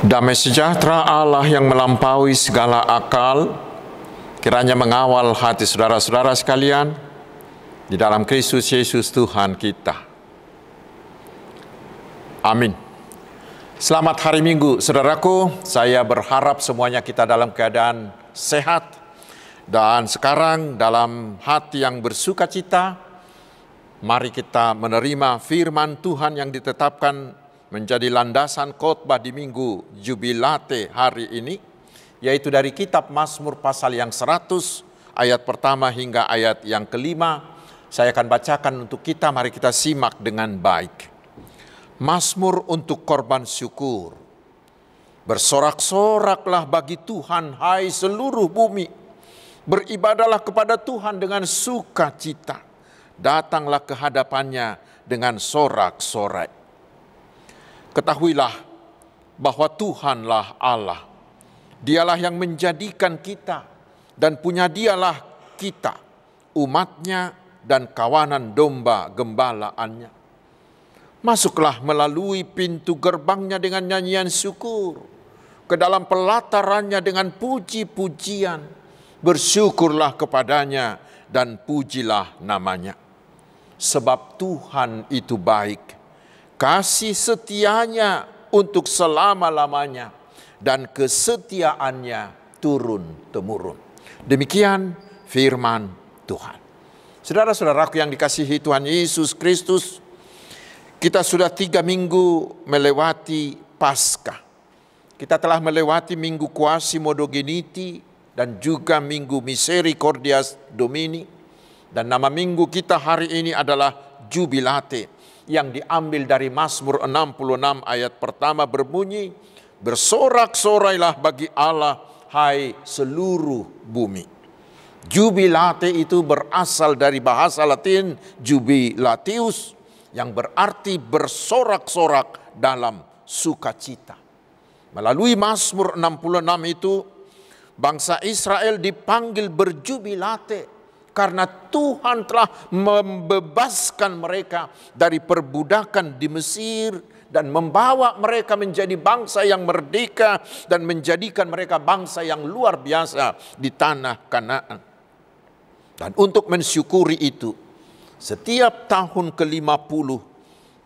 Damai sejahtera Allah yang melampaui segala akal, kiranya mengawal hati saudara-saudara sekalian di dalam Kristus Yesus Tuhan kita. Amin. Selamat hari Minggu, saudaraku. Saya berharap semuanya kita dalam keadaan sehat. Dan sekarang dalam hati yang bersuka cita, mari kita menerima firman Tuhan yang ditetapkan menjadi landasan khotbah di Minggu Jubilate hari ini, yaitu dari kitab Mazmur pasal yang 100, ayat pertama hingga ayat yang kelima. Saya akan bacakan untuk kita, mari kita simak dengan baik. Mazmur untuk korban syukur. Bersorak-soraklah bagi Tuhan, hai seluruh bumi. Beribadahlah kepada Tuhan dengan sukacita. Datanglah ke hadapannya dengan sorak-sorai. Ketahuilah bahwa Tuhanlah Allah. Dialah yang menjadikan kita dan punya dialah kita, umatnya dan kawanan domba gembalaannya. Masuklah melalui pintu gerbangnya dengan nyanyian syukur, ke dalam pelatarannya dengan puji-pujian. Bersyukurlah kepadanya dan pujilah namanya. Sebab Tuhan itu baik, kasih setianya untuk selama-lamanya, dan kesetiaannya turun-temurun. Demikian firman Tuhan. Saudara-saudaraku yang dikasihi Tuhan Yesus Kristus, kita sudah 3 minggu melewati Paskah. Kita telah melewati Minggu Quasi-Modogeniti dan juga Minggu Misericordias Domini. Dan nama minggu kita hari ini adalah Jubilate, yang diambil dari Mazmur 66 ayat pertama berbunyi, bersorak-sorailah bagi Allah, hai seluruh bumi. Jubilate itu berasal dari bahasa Latin jubilatius, yang berarti bersorak-sorak dalam sukacita. Melalui Mazmur 66 itu, bangsa Israel dipanggil berjubilate karena Tuhan telah membebaskan mereka dari perbudakan di Mesir dan membawa mereka menjadi bangsa yang merdeka dan menjadikan mereka bangsa yang luar biasa di tanah Kanaan. Dan untuk mensyukuri itu, setiap tahun ke-50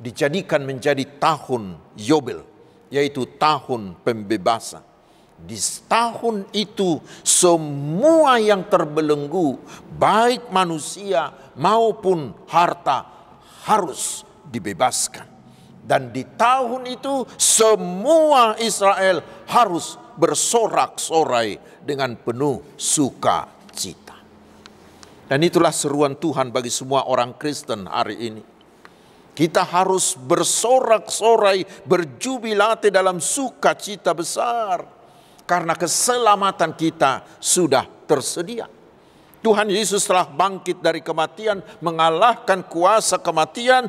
dijadikan menjadi tahun Yobel, yaitu tahun pembebasan. Di tahun itu semua yang terbelenggu, baik manusia maupun harta, harus dibebaskan. Dan di tahun itu semua Israel harus bersorak-sorai dengan penuh sukacita. Dan itulah seruan Tuhan bagi semua orang Kristen hari ini. Kita harus bersorak-sorai, berjubilate dalam sukacita besar. Karena keselamatan kita sudah tersedia. Tuhan Yesus telah bangkit dari kematian, mengalahkan kuasa kematian,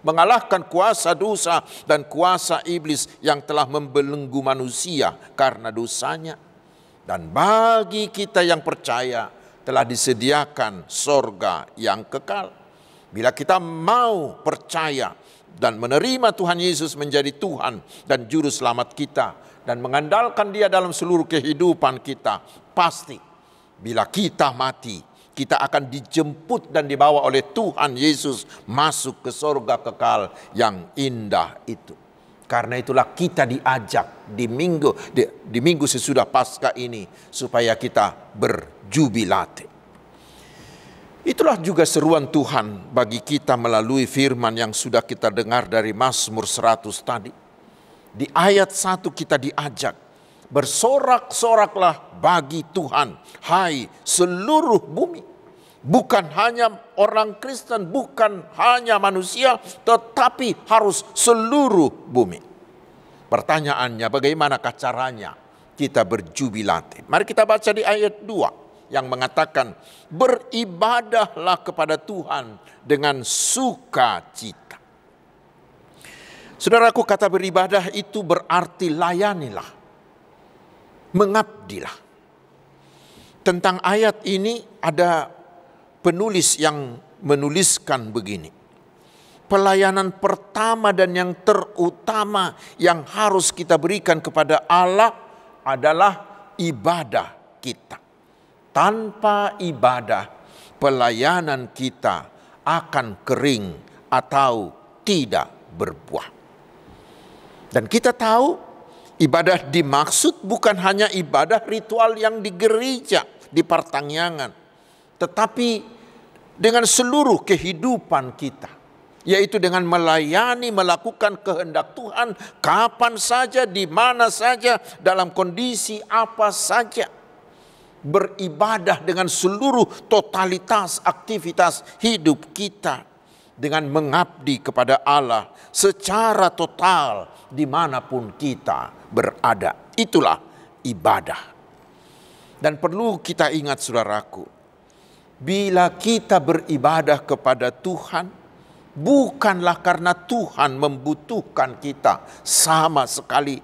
mengalahkan kuasa dosa dan kuasa iblis yang telah membelenggu manusia karena dosanya. Dan bagi kita yang percaya, telah disediakan sorga yang kekal. Bila kita mau percaya dan menerima Tuhan Yesus menjadi Tuhan dan Juru Selamat kita, dan mengandalkan Dia dalam seluruh kehidupan kita, pasti bila kita mati, kita akan dijemput dan dibawa oleh Tuhan Yesus masuk ke surga kekal yang indah itu. Karena itulah kita diajak di minggu sesudah Paskah ini supaya kita berjubilate. Itulah juga seruan Tuhan bagi kita melalui firman yang sudah kita dengar dari Mazmur 100 tadi. Di ayat 1 kita diajak, bersorak-soraklah bagi Tuhan, hai seluruh bumi. Bukan hanya orang Kristen, bukan hanya manusia, tetapi harus seluruh bumi. Pertanyaannya, bagaimanakah caranya kita berjubilate? Mari kita baca di ayat 2 yang mengatakan, beribadahlah kepada Tuhan dengan sukacita. Saudaraku, kata beribadah itu berarti layanilah, mengabdilah. Tentang ayat ini ada penulis yang menuliskan begini. pelayanan pertama dan yang terutama yang harus kita berikan kepada Allah adalah ibadah kita. Tanpa ibadah, pelayanan kita akan kering atau tidak berbuah. Dan kita tahu ibadah dimaksud bukan hanya ibadah ritual yang di gereja, di pertanyaan, tetapi dengan seluruh kehidupan kita, yaitu dengan melayani, melakukan kehendak Tuhan kapan saja, di mana saja, dalam kondisi apa saja. Beribadah dengan seluruh totalitas aktivitas hidup kita, dengan mengabdi kepada Allah secara total dimanapun kita berada. Itulah ibadah. Dan perlu kita ingat, saudaraku, bila kita beribadah kepada Tuhan, bukanlah karena Tuhan membutuhkan kita, sama sekali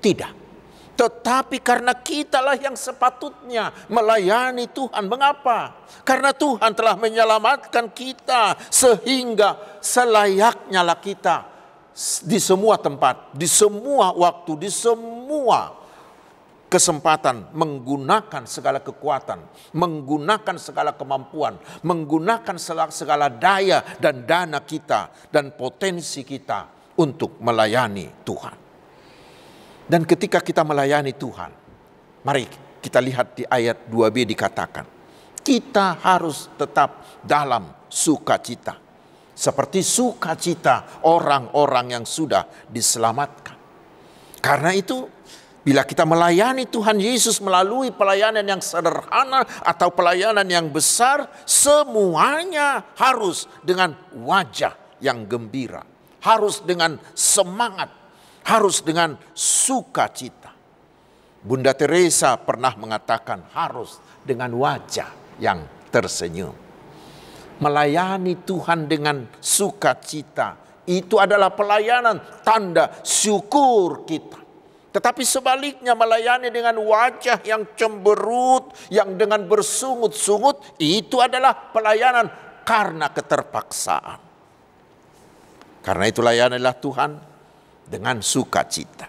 tidak. Tetapi karena kitalah yang sepatutnya melayani Tuhan. Mengapa? Karena Tuhan telah menyelamatkan kita, sehingga selayaknya lah kita di semua tempat, di semua waktu, di semua kesempatan menggunakan segala kekuatan, menggunakan segala kemampuan, menggunakan segala daya dan dana kita dan potensi kita untuk melayani Tuhan. Dan ketika kita melayani Tuhan, mari kita lihat di ayat 2b dikatakan, kita harus tetap dalam sukacita, seperti sukacita orang-orang yang sudah diselamatkan. Karena itu, bila kita melayani Tuhan Yesus melalui pelayanan yang sederhana atau pelayanan yang besar, semuanya harus dengan wajah yang gembira, harus dengan semangat, harus dengan sukacita. Bunda Teresa pernah mengatakan harus dengan wajah yang tersenyum. Melayani Tuhan dengan sukacita itu adalah pelayanan tanda syukur kita. Tetapi sebaliknya, melayani dengan wajah yang cemberut, yang dengan bersungut-sungut, itu adalah pelayanan karena keterpaksaan. Karena itu layanilah Tuhan dengan sukacita.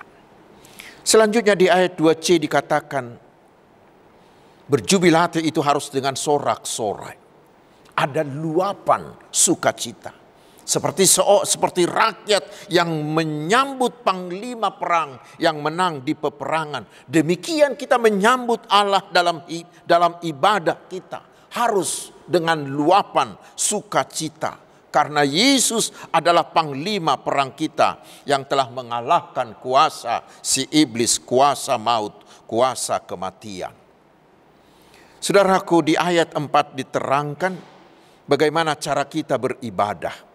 Selanjutnya di ayat 2c dikatakan, berjubilat itu harus dengan sorak-sorai. Ada luapan sukacita. Seperti rakyat yang menyambut panglima perang yang menang di peperangan. Demikian kita menyambut Allah dalam ibadah kita. Harus dengan luapan sukacita. Karena Yesus adalah panglima perang kita yang telah mengalahkan kuasa si iblis, kuasa maut, kuasa kematian. Saudaraku, di ayat 4 diterangkan bagaimana cara kita beribadah.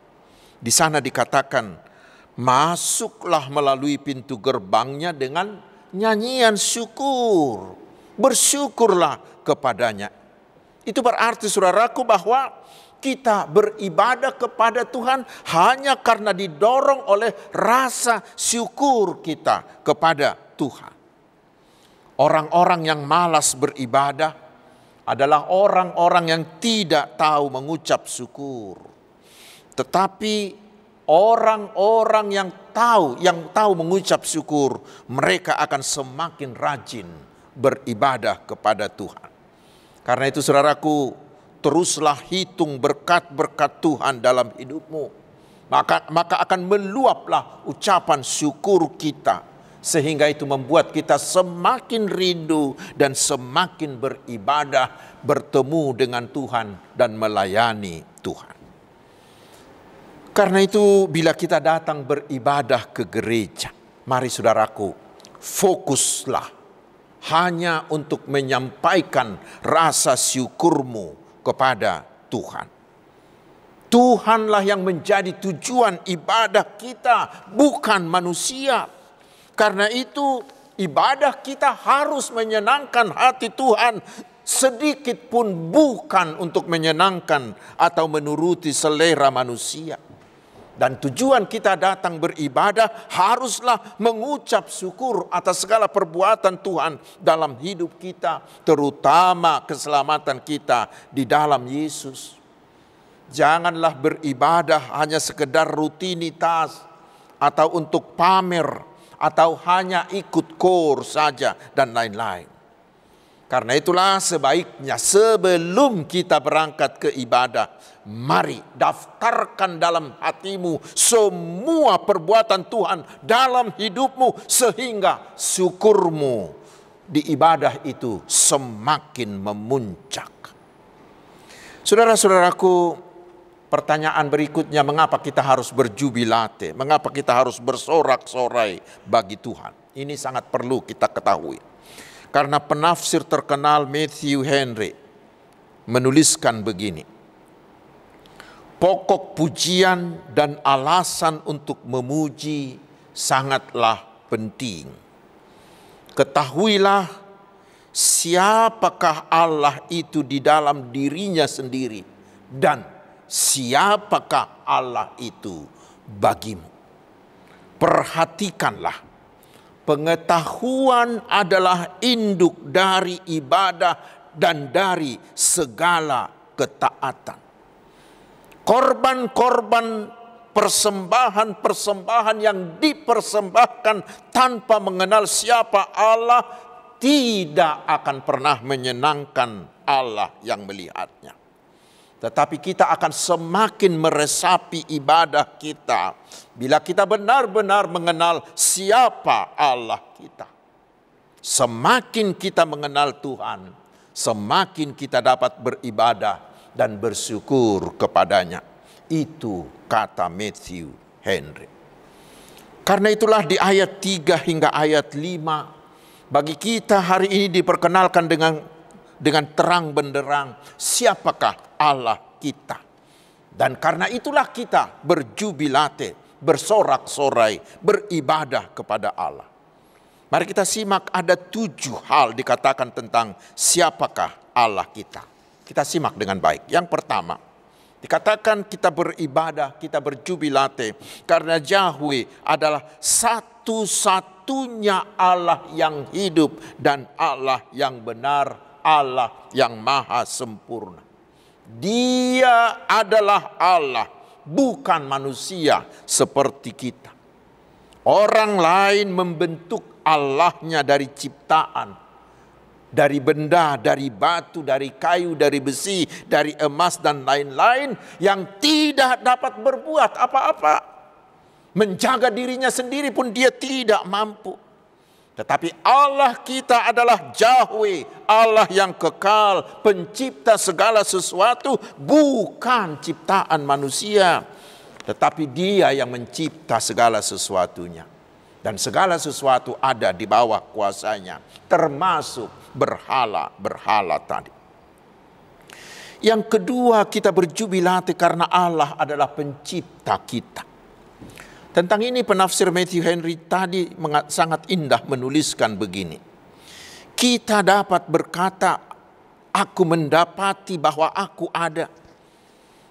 Di sana dikatakan, masuklah melalui pintu gerbangnya dengan nyanyian syukur. Bersyukurlah kepadanya. Itu berarti, saudaraku, bahwa kita beribadah kepada Tuhan hanya karena didorong oleh rasa syukur kita kepada Tuhan. Orang-orang yang malas beribadah adalah orang-orang yang tidak tahu mengucap syukur. Tetapi orang-orang yang tahu mengucap syukur, mereka akan semakin rajin beribadah kepada Tuhan. Karena itu, saudaraku, teruslah hitung berkat-berkat Tuhan dalam hidupmu. Maka akan meluaplah ucapan syukur kita. Sehingga itu membuat kita semakin rindu dan semakin beribadah, bertemu dengan Tuhan dan melayani Tuhan. Karena itu bila kita datang beribadah ke gereja, mari saudaraku, fokuslah hanya untuk menyampaikan rasa syukurmu kepada Tuhan. Tuhanlah yang menjadi tujuan ibadah kita, bukan manusia. Karena itu ibadah kita harus menyenangkan hati Tuhan, sedikit pun bukan untuk menyenangkan atau menuruti selera manusia. Dan tujuan kita datang beribadah haruslah mengucap syukur atas segala perbuatan Tuhan dalam hidup kita, terutama keselamatan kita di dalam Yesus. Janganlah beribadah hanya sekedar rutinitas atau untuk pamer atau hanya ikut kor saja dan lain-lain. Karena itulah sebaiknya sebelum kita berangkat ke ibadah, mari daftarkan dalam hatimu semua perbuatan Tuhan dalam hidupmu sehingga syukurmu di ibadah itu semakin memuncak. Saudara-saudaraku, pertanyaan berikutnya, mengapa kita harus berjubilate? Mengapa kita harus bersorak-sorai bagi Tuhan? Ini sangat perlu kita ketahui. Karena penafsir terkenal Matthew Henry menuliskan begini. Pokok pujian dan alasan untuk memuji sangatlah penting. Ketahuilah siapakah Allah itu di dalam dirinya sendiri dan siapakah Allah itu bagimu. Perhatikanlah, pengetahuan adalah induk dari ibadah dan dari segala ketaatan. Korban-korban, persembahan-persembahan yang dipersembahkan tanpa mengenal siapa Allah tidak akan pernah menyenangkan Allah yang melihatnya. Tetapi kita akan semakin meresapi ibadah kita bila kita benar-benar mengenal siapa Allah kita. Semakin kita mengenal Tuhan, semakin kita dapat beribadah dan bersyukur kepadanya. Itu kata Matthew Henry. Karena itulah di ayat 3 hingga ayat 5, bagi kita hari ini diperkenalkan dengan terang benderang siapakah Allah kita. Dan karena itulah kita berjubilate, bersorak-sorai, beribadah kepada Allah. Mari kita simak, ada 7 hal dikatakan tentang siapakah Allah kita. Kita simak dengan baik. Yang pertama, dikatakan kita beribadah, kita berjubilate karena Yahweh adalah satu-satunya Allah yang hidup dan Allah yang benar, Allah yang maha sempurna. Dia adalah Allah, bukan manusia seperti kita. Orang lain membentuk Allahnya dari ciptaan, dari benda, dari batu, dari kayu, dari besi, dari emas dan lain-lain yang tidak dapat berbuat apa-apa. Menjaga dirinya sendiri pun dia tidak mampu. Tetapi Allah kita adalah Yahweh, Allah yang kekal, pencipta segala sesuatu, bukan ciptaan manusia. Tetapi Dia yang mencipta segala sesuatunya. Dan segala sesuatu ada di bawah kuasanya, termasuk berhala-berhala tadi. Yang kedua, kita berjubilate karena Allah adalah pencipta kita. Tentang ini penafsir Matthew Henry tadi sangat indah menuliskan begini. Kita dapat berkata, aku mendapati bahwa aku ada.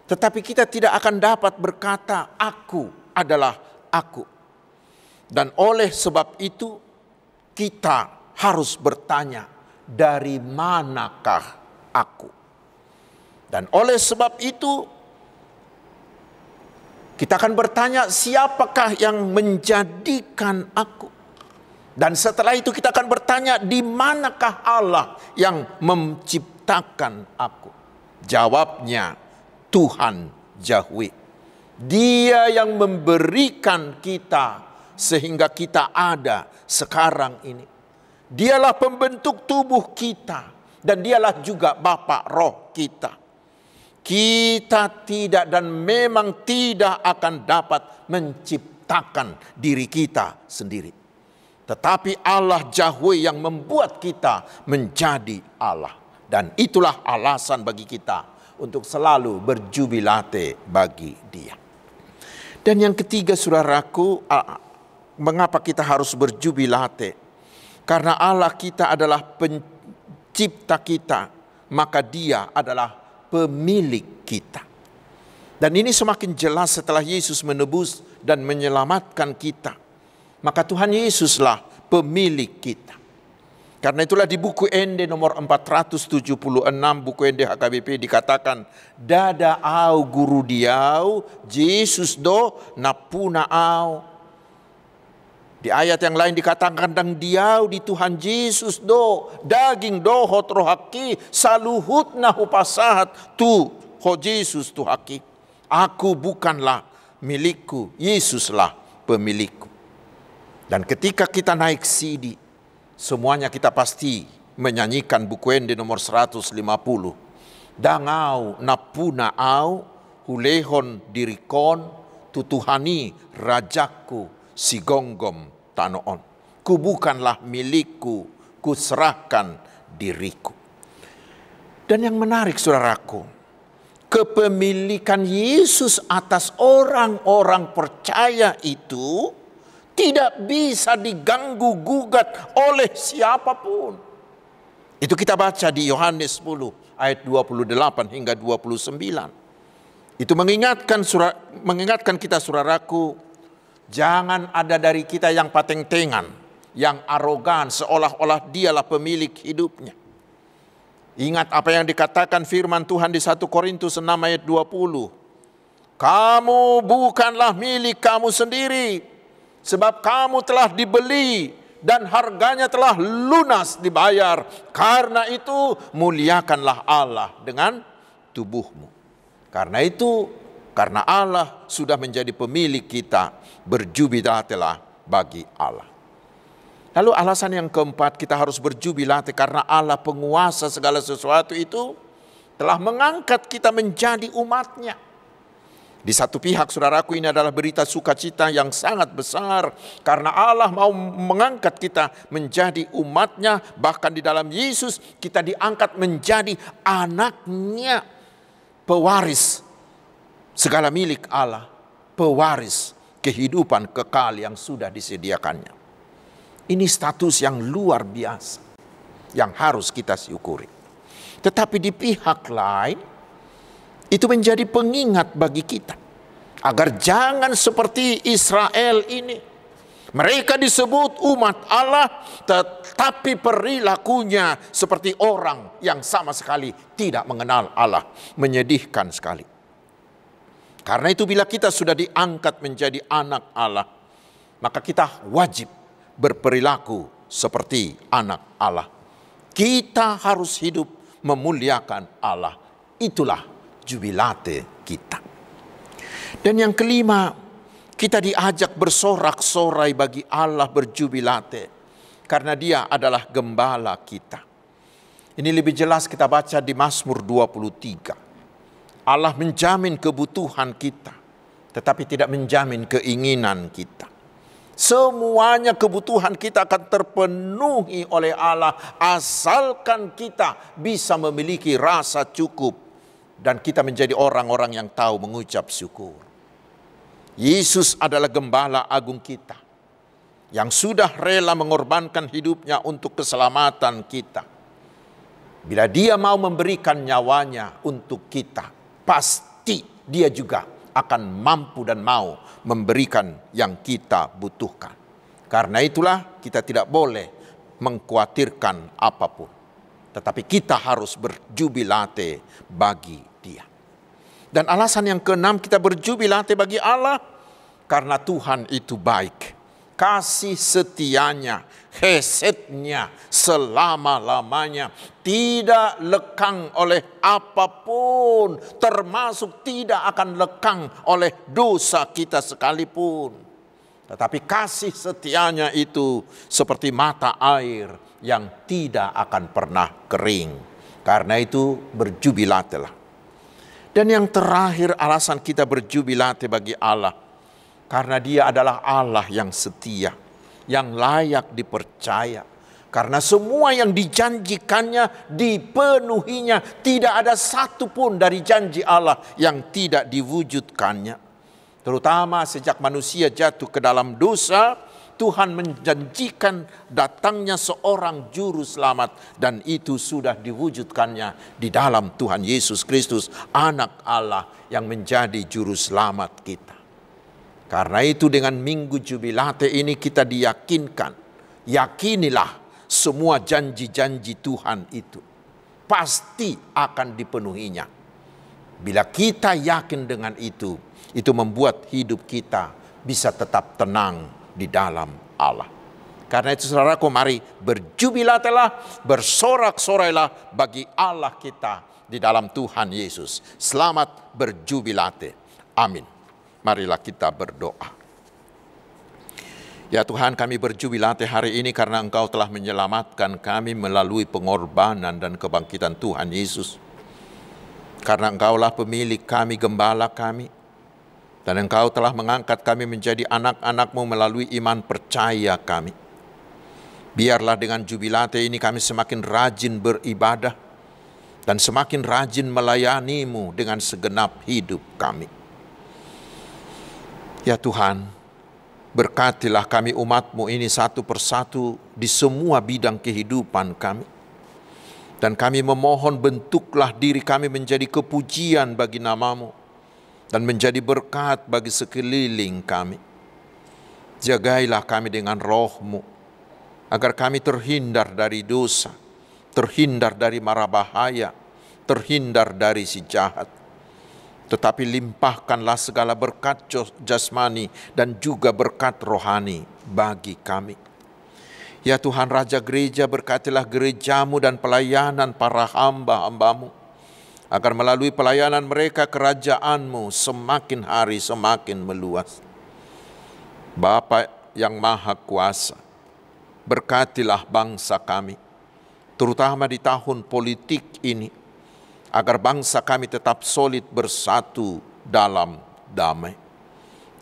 Tetapi kita tidak akan dapat berkata, aku adalah aku. Dan oleh sebab itu, kita harus bertanya, dari manakah aku? Dan oleh sebab itu, kita akan bertanya, siapakah yang menjadikan aku? Dan setelah itu kita akan bertanya, di manakah Allah yang menciptakan aku? Jawabnya, Tuhan Yahweh. Dia yang memberikan kita sehingga kita ada sekarang ini. Dialah pembentuk tubuh kita dan dialah juga Bapa roh kita. Kita tidak dan memang tidak akan dapat menciptakan diri kita sendiri. Tetapi Allah Yahweh yang membuat kita menjadi Allah. Dan itulah alasan bagi kita untuk selalu berjubilate bagi Dia. Dan yang ketiga, saudaraku, mengapa kita harus berjubilate? Karena Allah kita adalah pencipta kita, maka Dia adalah pemilik kita. Dan ini semakin jelas setelah Yesus menebus dan menyelamatkan kita. Maka Tuhan Yesuslah pemilik kita. Karena itulah di buku Ende nomor 476, buku Ende HKBP dikatakan, dada au guru diau, Yesus do napuna au. Di ayat yang lain dikatakan, dang diau di Tuhan Yesus do, daging do hotro haki, saluhut nahu pasahat tu ho Yesus tu haki. Aku bukanlah milikku, Yesuslah pemilikku. Dan ketika kita naik CD, semuanya kita pasti menyanyikan buku Ende nomor 150. Dangau napuna au, hulehon dirikon, tutuhani rajaku sigonggom tanoon. Ku bukanlah milikku, ku serahkan diriku. Dan yang menarik saudaraku, kepemilikan Yesus atas orang-orang percaya itu tidak bisa diganggu gugat oleh siapapun. Itu kita baca di Yohanes 10 ayat 28 hingga 29. Itu mengingatkan kita saudaraku, jangan ada dari kita yang pateng-tengan, yang arogan seolah-olah dialah pemilik hidupnya. Ingat apa yang dikatakan firman Tuhan di 1 Korintus 6 ayat 20. Kamu bukanlah milik kamu sendiri, sebab kamu telah dibeli dan harganya telah lunas dibayar. Karena itu muliakanlah Allah dengan tubuhmu. Karena itu, karena Allah sudah menjadi pemilik kita, berjubilatilah bagi Allah. Lalu alasan yang keempat, kita harus berjubilat karena Allah penguasa segala sesuatu itu telah mengangkat kita menjadi umatnya. Di satu pihak saudaraku, ini adalah berita sukacita yang sangat besar. Karena Allah mau mengangkat kita menjadi umatnya. Bahkan di dalam Yesus kita diangkat menjadi anaknya. Pewaris segala milik Allah. Pewaris kehidupan kekal yang sudah disediakannya. Ini status yang luar biasa yang harus kita syukuri. Tetapi di pihak lain, itu menjadi pengingat bagi kita agar jangan seperti Israel ini. Mereka disebut umat Allah, tetapi perilakunya seperti orang yang sama sekali tidak mengenal Allah. Menyedihkan sekali. Karena itu bila kita sudah diangkat menjadi anak Allah, maka kita wajib berperilaku seperti anak Allah. Kita harus hidup memuliakan Allah. Itulah jubilate kita. Dan yang kelima, kita diajak bersorak-sorai bagi Allah, berjubilate karena Dia adalah gembala kita. Ini lebih jelas kita baca di Mazmur 23. Allah menjamin kebutuhan kita, tetapi tidak menjamin keinginan kita. Semuanya kebutuhan kita akan terpenuhi oleh Allah asalkan kita bisa memiliki rasa cukup dan kita menjadi orang-orang yang tahu mengucap syukur. Yesus adalah gembala agung kita yang sudah rela mengorbankan hidupnya untuk keselamatan kita. Bila Dia mau memberikan nyawanya untuk kita, pasti Dia juga akan mampu dan mau memberikan yang kita butuhkan. Karena itulah kita tidak boleh mengkhawatirkan apapun. Tetapi kita harus berjubilate bagi Dia. Dan alasan yang keenam kita berjubilate bagi Allah, karena Tuhan itu baik. Kasih setianya, hesetnya selama-lamanya tidak lekang oleh apapun, termasuk tidak akan lekang oleh dosa kita sekalipun. Tetapi kasih setianya itu seperti mata air yang tidak akan pernah kering. Karena itu berjubilatelah. Dan yang terakhir alasan kita berjubilate bagi Allah, karena Dia adalah Allah yang setia, yang layak dipercaya. Karena semua yang dijanjikannya dipenuhinya. Tidak ada satupun dari janji Allah yang tidak diwujudkannya. Terutama sejak manusia jatuh ke dalam dosa, Tuhan menjanjikan datangnya seorang juru selamat. Dan itu sudah diwujudkannya di dalam Tuhan Yesus Kristus, anak Allah yang menjadi juru selamat kita. Karena itu dengan Minggu Jubilate ini kita diyakinkan, yakinilah semua janji-janji Tuhan itu pasti akan dipenuhinya. Bila kita yakin dengan itu membuat hidup kita bisa tetap tenang di dalam Allah. Karena itu saudaraku, mari berjubilatelah, bersorak-sorailah bagi Allah kita di dalam Tuhan Yesus. Selamat berjubilate. Amin. Marilah kita berdoa. Ya Tuhan, kami berjubilate hari ini karena Engkau telah menyelamatkan kami melalui pengorbanan dan kebangkitan Tuhan Yesus. Karena Engkaulah pemilik kami, gembala kami. Dan Engkau telah mengangkat kami menjadi anak-anak-Mu melalui iman percaya kami. Biarlah dengan jubilate ini kami semakin rajin beribadah dan semakin rajin melayani-Mu dengan segenap hidup kami. Ya Tuhan, berkatilah kami umat-Mu ini satu persatu di semua bidang kehidupan kami. Dan kami memohon bentuklah diri kami menjadi kepujian bagi nama-Mu dan menjadi berkat bagi sekeliling kami. Jagailah kami dengan roh-Mu agar kami terhindar dari dosa, terhindar dari mara bahaya, terhindar dari si jahat. Tetapi limpahkanlah segala berkat jasmani dan juga berkat rohani bagi kami. Ya Tuhan Raja Gereja, berkatilah gereja-Mu dan pelayanan para hamba-hamba-Mu, agar melalui pelayanan mereka kerajaan-Mu semakin hari semakin meluas. Bapa yang Maha Kuasa, berkatilah bangsa kami, terutama di tahun politik ini, agar bangsa kami tetap solid bersatu dalam damai.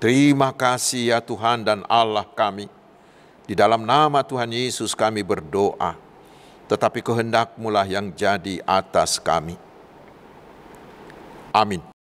Terima kasih ya Tuhan dan Allah kami. Di dalam nama Tuhan Yesus kami berdoa. Tetapi kehendak-Mu lah yang jadi atas kami. Amin.